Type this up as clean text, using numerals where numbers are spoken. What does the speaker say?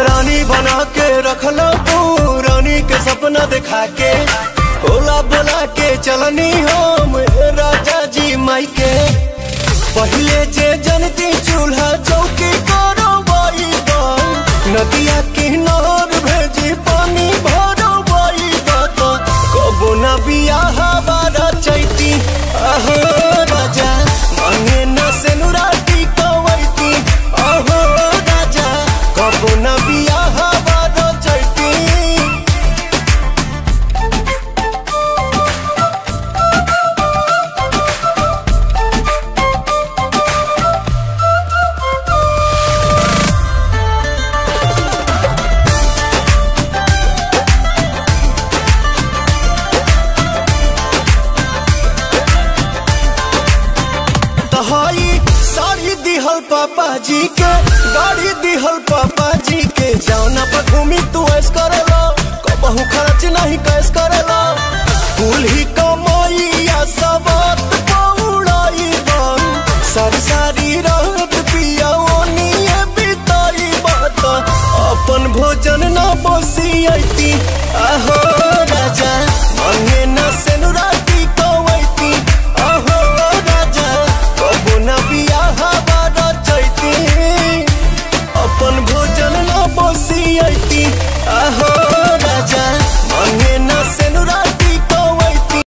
रानी बना के रखला तू, रानी के सपना दिखा के होला बोला के चलनी हम राजा जी माई के। पहले जे जनती चूल्हा चौकी करो बाई नदिया किनार भेजी पानी भरो बाई कबो न बियाह बारा चैती अहो राजा मांगे न सेनुराटी कवैती अहो राजा कबो न बियाह बारा चैती। साड़ी दिहल पापा जी के, गाड़ी दिहल पापा जी के, जाना पर घूमी तू ऐस करेला कबहू खर्च नहीं कैस करेला। कुल ही कमाइया सबत पौड़ाई बन सारी सारी रात पिया ओनिए बिताई बात अपन भोजन न बसियती आहो